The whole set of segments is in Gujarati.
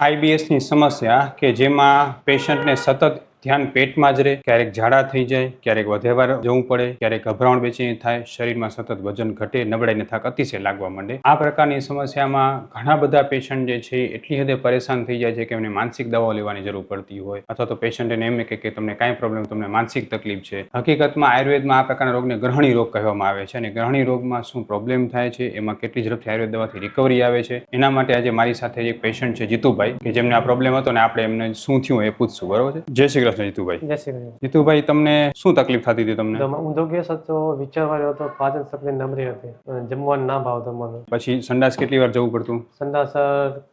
આઈબીએસની સમસ્યા કે જેમાં પેશન્ટને સતત ધ્યાન પેટમાં જ રહે, ક્યારેક ઝાડા થઈ જાય, ક્યારેક વધે વાર જવું પડે, ક્યારેક ગભરામણ બેચેની થાય, શરીરમાં સતત વજન ઘટે, નબળાઈને થાક અતિશય લાગવા માંડે. આ પ્રકારની સમસ્યામાં ઘણા બધા પેશન્ટ જે છે એટલી હદે પરેશાન થઈ જાય છે કે એમને માનસિક દવાઓ લેવાની જરૂર પડતી હોય, અથવા તો પેશન્ટને એમ કહે કે તમને કાંઈ પ્રોબ્લેમ, તમને માનસિક તકલીફ છે. હકીકતમાં આયુર્વેદમાં આ પ્રકારના રોગને ગ્રહણી રોગ કહેવામાં આવે છે, અને ગ્રહણી રોગમાં શું પ્રોબ્લેમ થાય છે, એમાં કેટલી ઝડપથી આયુર્વેદ દવાથી રિકવરી આવે છે, એના માટે આજે મારી સાથે એક પેશન્ટ છે જીતુભાઈ, કે જેમને આ પ્રોબ્લેમ હતો ને આપણે એમને શું થયું એ પૂછશું. બરોબર છે? જય શ્રી કૃષ્ણ જીતુભાઈ. જય શ્રી કૃષ્ણ. જીતુભાઈ, તમને શું તકલીફ થતી હતી? તમને ઊંધો ગેસ હતો, વિચારવાળો હતો, પાચન શક્તિ નબળી હતી, જમવાનું ના ભાવતો મને. પછી સંડાસ કેટલી વાર જવું પડતું? સંડાસ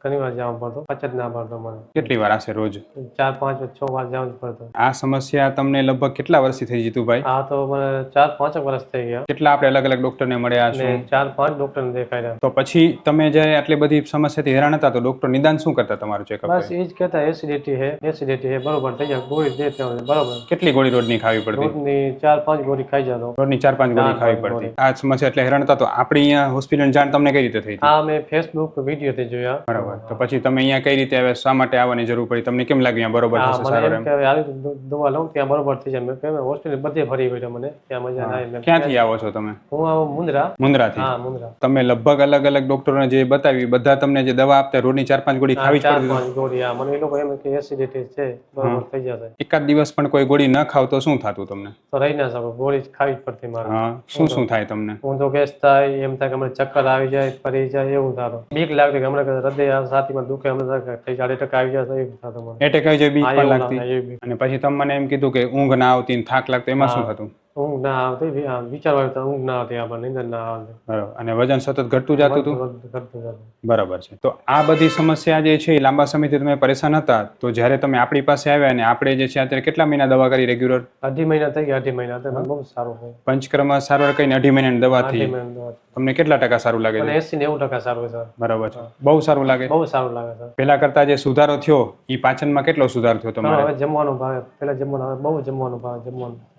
ઘણી વાર જવું પડતું, પચત ના પડતો મને. કેટલી વાર આશે રોજ? 4, 5, 6 વાર જવું જ પડતું. આ સમસ્યા તમને લગભગ કેટલા વર્ષથી થઈ જીતુભાઈ? આ તો મને 4, 5 વર્ષ થઈ ગયા. કેટલા આપણે અલગ અલગ ડોક્ટરને મળ્યા છો? 4, 5 ડોક્ટરને દેખાડ્યા. તો પછી તમે જ્યારે આટલી બધી સમસ્યાથી હેરાન હતા તો ડોક્ટર નિદાન શું કરતા તમારું ચેકઅપ? બસ એ જ કહેતા એસિડિટી હે બરોબર થઈ જાય, ગોળી દેતા હોય બરોબર. કેટલી ગોળી રોજની ખાવી પડતી? રોજની 4, 5 ગોળી ખાઈ જતો. રોજની 4, 5 ગોળી ખાવી પડતી. આ સમસ્યા એટલે હેરાન હતા તો આપણી અહીંયા હોસ્પિટલની જાણ તમને કઈ રીતે થઈ? હા, મેં ફેસબુક વિડીયોથી જોયા. બરાબર. તો પછી તમે અહીંયા કઈ રીતે આવે, શા માટે આવવાની જરૂર પડી, તમને કેમ લાગ્યું બરોબર થશે, સારું એમ? દવા લઉં ત્યાં બરોબર થઈ જાય. મેં હોસ્પિટલ બધે ફરી ગયો, મને ત્યાં મજા ના આવી. ક્યાંથી આવો છો તમે? હું આવું મુન્દ્રાથી. હા, મુન્દ્રા. તમે લગભગ અલગ અલગ ડોક્ટરોને જે બતાવી, બધા તમને જે દવા આપતા રોજની 4, 5 ગોળી ખાવી જ પડતી? 4, 5 ગોળી. હા, મને એ લોકો એમ કે એસિડિટી છે, બરોબર થઈ જશે. એકાદ દિવસ પણ કોઈ ગોળી ન ખાવ તો શું થતું તમને? તો રહી ના શકો, ગોળી ખાવી જ પડતી મારે. હા, શું થાય તમને? ઊંધો ગેસ થાય, એમ થાય કે હમણાં ચક્કર આવી જાય, ફરી જાય, એવું થતું. બીક લાગતી કે હમણાં હૃદય છાતીમાં દુખે, હમણાં 40% આવી જશે, એવું થતું મને. એટેક આવી જાય, બીક પણ લાગતી. અને પછી તમે મને એમ કીધું કે ઊંઘ ના આવતી ને થાક લાગતો, એમાં શું થતું? ઊંઘ ના આવતી, વિચારવા ઊંઘ ના આવતી, આપણને નીંદર ના આવતી. બરાબર. અને વજન સતત ઘટતું જતું હતું? બરાબર છે. તો આ બધી સમસ્યા જે છે એ લાંબા સમયથી તમે પરેશાન હતા, તો જ્યારે તમે આપણી પાસે આવ્યા ને આપણે જે છે અત્યારે કેટલા મહિના દવા કરી રેગ્યુલર? 2.5 મહિના થઈ ગયા. 2.5 મહિના તો બહુ સારું છે. પંચકર્મ સારવાર કરીને 2.5 મહિનાની દવાથી તમને કેટલા ટકા સારું લાગે છે? 80-90% સારું છે. બરાબર છે. બહુ સારું લાગે? બહુ સારું લાગે છે. પહેલા કરતા જે સુધારો થયો એ પાચનમાં કેટલો સુધાર થયો તમારે? હવે જમવાનું ભાવે, પહેલા જમવાનું બહુ જમવાનું ભાવે.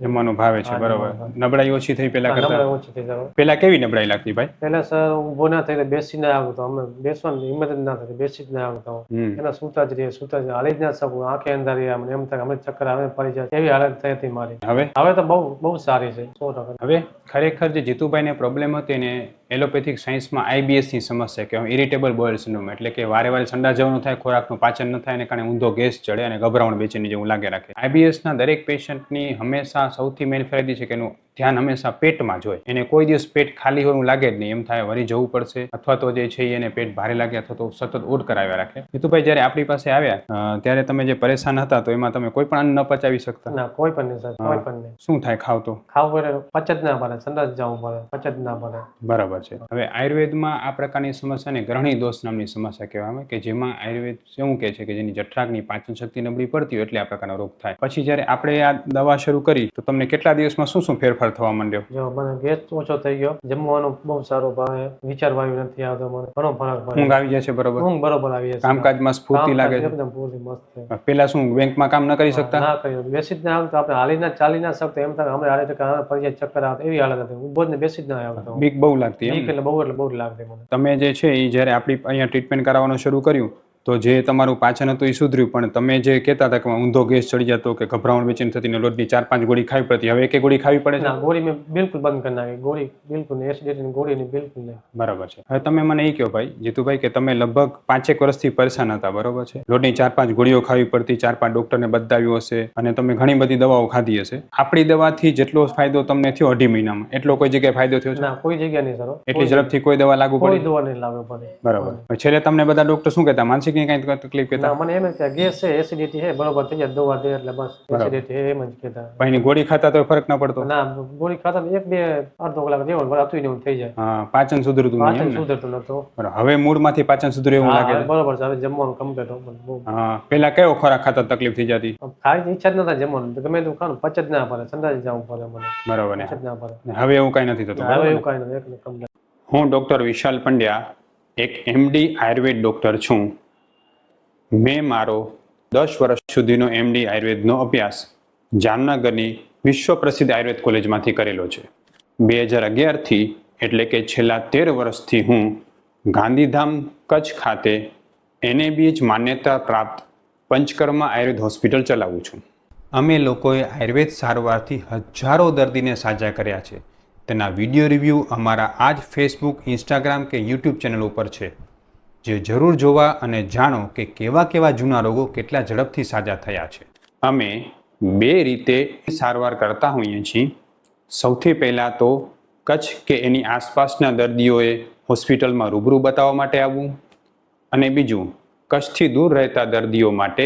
જમવાનું ભાવે છે. બરાબર. નબળાઈ ઓછી થઈ પહેલા કરતા? ઓછી થઈ જાય. પહેલા કેવી નબળાઈ લાગતી ભાઈ? પહેલા સર ઊભો ના થઈ, બેસીને આવતો. અમે બેસવાની હિંમત જ ના થતી, બેસી જ ના આવતો. એના સુતા જ હાલી જ ના શકું, આંખે અંધારી, એમ થાય અમે ચક્કર આવે, પડી જાય, એવી હાલત થઈ હતી મારી. હવે તો બહુ સારી છે, 100%. હવે ખરેખર જે જીતુભાઈને પ્રોબ્લેમ હતી ને એલોપેથિક સાયન્સમાં આઈબીએસની સમસ્યા કહેવાય, ઇરિટેબલ બોવેલ સિન્ડ્રોમ, એટલે કે વારે વારે સંડાસ જવાનું થાય, ખોરાકનું પાચન ન થાય, અને કારણે ઊંધો ગેસ ચડે અને ગભરામણ બેચેની જેવું લાગે રાખે. આઈબીએસના દરેક પેશન્ટની હંમેશા સૌથી મેઇન ફાયદી છે કે એનું ધ્યાન હંમેશા પેટમાં જ હોય. એને કોઈ દિવસ પેટ ખાલી હોવાનું લાગે જ નહીં, એમ થાય વળી જવું પડશે, અથવા તો જે છે એને પેટ ભારે લાગે, અથવા તો સતત ઓડ કરાવ્યા રાખે. જીતુભાઈ, જ્યારે આપણી પાસે આવ્યા ત્યારે તમે જે પરેશાન હતા તો એમાં તમે કોઈ પણ અન્ન ન પચાવી શકતા? ના, કોઈ પણ નહીં સર, કોઈ પણ નહીં. શું થાય ખાવ તો? ખાવું પડે, પચત ના પડે, સંડાસ જવું પડે, પચત ના પડે. બરાબર છે. હવે આયુર્વેદમાં આ પ્રકારની સમસ્યાને ગ્રહણી દોષ નામની સમસ્યા કહેવામાં, કે જેમાં આયુર્વેદ એવું કહે છે કે જેની જઠરાગ્નિ પાચન શક્તિ નબળી પડતી હોય એટલે આ પ્રકારનો રોગ થાય. પછી જ્યારે આપણે આ દવા શરૂ કરી તો તમને કેટલા દિવસમાં શું ફેરફાર થવા માંડ્યો? જો મને ગેસ ઓછો થઈ ગયો, જમવાનું બહુ સારું ભાવે, વિચારવાનું નથી આવતો, મને ઘણો ફરક પડે. ઊંઘ આવી જાય છે? બરોબર. ઊંઘ બરોબર આવી જાય છે. કામકાજમાં સ્ફૂર્તિ લાગે છે? એકદમ પૂરી મસ્ત છે. પેલા શું બેંકમાં કામ ન કરી શકતા? ના કરી, બેસી જ ના આવતો. આપણે હાલી ના ચાલી ના શકતો, એમ થાય અમે હાલી ફરી જાય, ચક્કર આવતો, એવી હાલત હતી. ઊભો જ ને બેસી જ ના આવતો. બીક બહુ લાગતી? બીક એટલે બહુ લાગતી મને. તમે જે છે એ જ્યારે આપણી અહીંયા ટ્રીટમેન્ટ કરાવવાનું શરૂ કર્યું તો જે તમારું પાચન હતું એ સુધર્યું, પણ તમે જે કહેતા હતા કે ઊંધો ગેસ ચડી જતો, કે ગભરામણ બેચેની થતી, રોજની 4, 5 ગોળી ખાવી પડતી, હવે એક ગોળી ખાવી પડે છે? ના, ગોળી મેં બિલકુલ બંધ કરી નાખી. ગોળી બિલકુલ નહીં, એસિડિટીની ગોળીની બિલકુલ નહીં. બરાબર છે. હવે તમે મને એ કહો ભાઈ જીતુભાઈ કે તમે લગભગ 5 વર્ષથી પરેશાન હતા, બરોબર છે? રોજની 4, 5 ગોળીઓ ખાવી પડતી, 4, 5 ડોક્ટરને બતાવ્યું હશે, અને તમે ઘણી બધી દવાઓ ખાધી હશે. આપણી દવાથી જેટલો ફાયદો તમને થયો 2.5 મહિનામાં, એટલો કોઈ જગ્યાએ ફાયદો થયો છે? ના, કોઈ જગ્યા નહીં સર. એટલી ઝડપથી કોઈ દવા લાગુ પડી? કોઈ દવા નહીં લાગુ પડી. બરાબર. છેલ્લે તમને બધા ડોક્ટર શું કહેતા? માનસિક ની કઈ તકલીફ કહેતા? મને એમ કે ગેસ છે, એસિડિટી છે, બરોબર થઈ જાય, દવા દે એટલે બસ એસિડિટી છે, એમ જ કહેતા. ભાઈની ગોળી ખાતા તો ફરક ન પડતો? ના, ગોળી ખાતા 1-2 અડધો કલાક જેવું હતું ને એવું થઈ જાય. હા, પાચન સુધરતું નહીં? પાચન સુધરતું નતું. હવે મૂળમાંથી પાચન સુધરે એવું લાગે છે? બરોબર છે, હવે જમવાનું કમ્પ્લીટ. હા, પેલા કયો ખોરાક ખાતા તકલીફ થઈ જતી? ખાવાની ઈચ્છા જ નતા જમવાનું, ગમે તેવું ખાવાનું પચત ના પડે, સંડાસ જવું પડે મને. બરોબર ને? પચત ના પડે. હવે એવું કઈ નથી થતું? હવે એવું કઈ નથી, એકદમ કમ્પ્લીટ. હું ડોક્ટર વિશાલ પંડ્યા, એક એમડી આયુર્વેદ ડોક્ટર છું. મેં મારો 10 વર્ષ સુધીનો એમડી આયુર્વેદનો અભ્યાસ જામનગરની વિશ્વ પ્રસિદ્ધ આયુર્વેદ કોલેજમાંથી કરેલો છે. 2011થી એટલે કે છેલ્લા 13 વર્ષથી હું ગાંધીધામ કચ્છ ખાતે NABH માન્યતા પ્રાપ્ત પંચકર્મા આયુર્વેદ હોસ્પિટલ ચલાવું છું. અમે લોકોએ આયુર્વેદ સારવારથી હજારો દર્દીને સાજા કર્યા છે. તેના વિડીયો રિવ્યૂ અમારા આ જ ફેસબુક, ઇન્સ્ટાગ્રામ કે યુટ્યુબ ચેનલ ઉપર છે. જે જરૂર જોવા અને જાણો કે કેવા કેવા જૂના રોગો કેટલા ઝડપથી સાજા થયા છે. અમે 2 રીતે સારવાર કરતા હોઈએ છીએ. સૌથી પહેલાં તો કચ્છ કે એની આસપાસના દર્દીઓએ હોસ્પિટલમાં રૂબરૂ બતાવવા માટે આવવું, અને બીજું કચ્છથી દૂર રહેતા દર્દીઓ માટે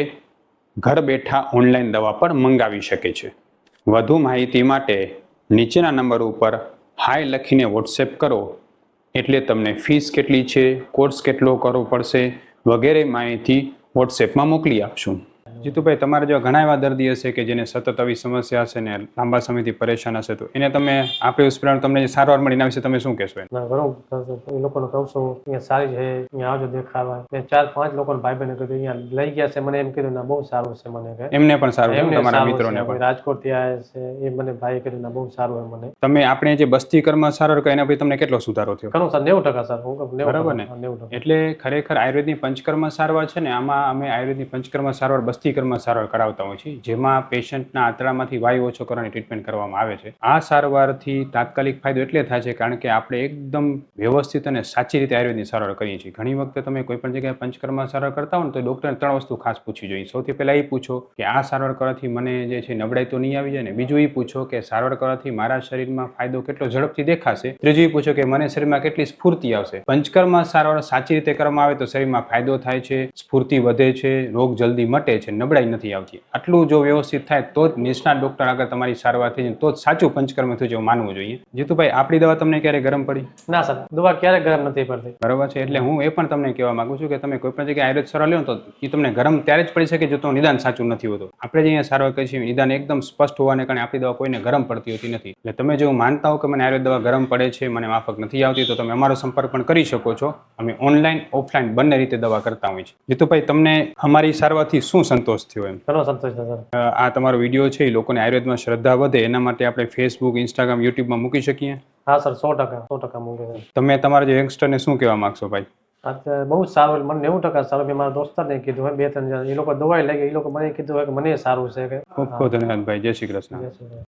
ઘર બેઠા ઓનલાઈન દવા પણ મંગાવી શકે છે. વધુ માહિતી માટે નીચેના નંબર ઉપર હાય લખીને વોટ્સએપ કરો એટલે તમને ફીસ કેટલી છે, કોર્સ કેટલો કરવો પડશે વગેરે માહિતી વોટ્સએપમાં મોકલી આપશું. જીતુભાઈ, તમારા જેવા ઘણા એવા દર્દી હશે કે જેને સતત આવી સમસ્યા હશે ને લાંબા સમયથી પરેશાન હશે, તો એને તમે આપે હોસ્પિટલ તમને જે સારવાર મળી એના વિશે તમે શું કહેશો? ના, ઘણું એ લોકોને કહું છું અહીંયા સારી છે, અહીંયા આવજો દેખાવા. મેં 4-5 લોકોને ભાઈ બહેને કીધું અહીંયા લઈ ગયા છે, મને એમ કીધું ના બહુ સારું છે. મને કે એમને પણ સારું છે, એમને તમારા સારું મિત્રોને છે. પણ. રાજકોટથી આવ્યા છે એ મને ભાઈ કીધું ના બહુ સારું હોય મને. તમે આપણે જે બસ્તી કર્મ સારવાર કરી એના પછી તમને કેટલો સુધારો થયો? ઘણું સર 90% સર. હું કહું 90%. બરાબર ને? 90%. એટલે ખરેખર આયુર્વેદની પંચકર્મ સારવાર છે ને, આમાં અમે આયુર્વેદની પંચકર્મ સારવાર બસ્તી કર્મ સારવાર કરાવતા હોઈએ છીએ, જેમાં પેશન્ટના આંતરડામાંથી વાયુ ઓછો કરવાની ટ્રીટમેન્ટ કરવામાં આવે છે. આ સારવારથી તાત્કાલિક ફાયદો એટલે થાય છે કારણ કે આપણે એકદમ વ્યવસ્થિત અને સાચી રીતે આયુર્વેદની સારવાર કરીએ છીએ. ઘણી વખતે તમે કોઈ પણ જગ્યાએ પંચકર્મ સારવાર કરતા હો ને તો ડૉક્ટરને 3 વસ્તુ ખાસ પૂછવી જોઈએ. સૌથી પહેલાં એ પૂછો કે આ સારવાર કરવાથી મને જે છે નબળાઈ તો નહીં આવી જાય ને. બીજું એ પૂછો કે સારવાર કરવાથી મારા શરીરમાં ફાયદો કેટલો ઝડપથી દેખાશે. ત્રીજું એ પૂછો કે મને શરીરમાં કેટલી સ્ફૂર્તિ આવશે. પંચકર્મ સારવાર સાચી રીતે કરવામાં આવે તો શરીરમાં ફાયદો થાય છે, સ્ફૂર્તિ વધે છે, રોગ જલ્દી મટે છે, નબળાઈ નથી આવતી. આટલું જો વ્યવસ્થિત થાય તો જ નિષ્ણાત ડૉક્ટર આગળ તમારી સારવાર થઈ જાય તો જ સાચું પંચકર્મ થયું જેવું માનવું જોઈએ. જીતુભાઈ, આપણી દવા તમને ક્યારે ગરમ પડી? ના સર, દવા ક્યારે ગરમ નથી પડતી. બરાબર છે. એટલે હું એ પણ તમને કહેવા માંગુ છું કે તમે કોઈ પણ જગ્યાએ આયુર્વેદ સારવાર લો તો એ તમને ગરમ ત્યારે જ પડી શકે જો તો નિદાન સાચું નથી હોતું. આપણે જે અહીંયા સારવાર કરીએ છીએ નિદાન એકદમ સ્પષ્ટ હોવાને કારણે આપણી દવા કોઈને ગરમ પડતી હોતી નથી. એટલે તમે જો માનતા હો કે મને આયુર્વેદ દવા ગરમ પડે છે, મને માફક નથી આવતી, તો તમે અમારો સંપર્ક પણ કરી શકો છો. અમે ઓનલાઈન, ઓફલાઈન બંને રીતે દવા કરતા હોઈએ છીએ. જીતુભાઈ, તમને અમારી સારવારથી શું સંતોષ થયો? એમ ઘણો સંતોષ છે સર. આ તમારો વિડીયો છે એ લોકોને આયુર્વેદમાં શ્રદ્ધા વધે એના માટે આપણે ફેસબુક, ઇન્સ્ટાગ્રામ, યુટ્યુબમાં મૂકી શકીએ? હા સર, 100% મૂકે છે. તમે તમારા જે યંગસ્ટરને શું કહેવા માંગશો ભાઈ? અત્યારે બહુ સારું, મને 90% સારું. મેં મારા દોસ્તારને કીધું હોય 2-3 જણ, એ લોકો દવાઈ લઈ ગયા, એ લોકો મને કીધું હોય કે મને સારું છે. ખૂબ ખૂબ ધન્યવાદ ભાઈ. જય શ્રી કૃષ્ણ.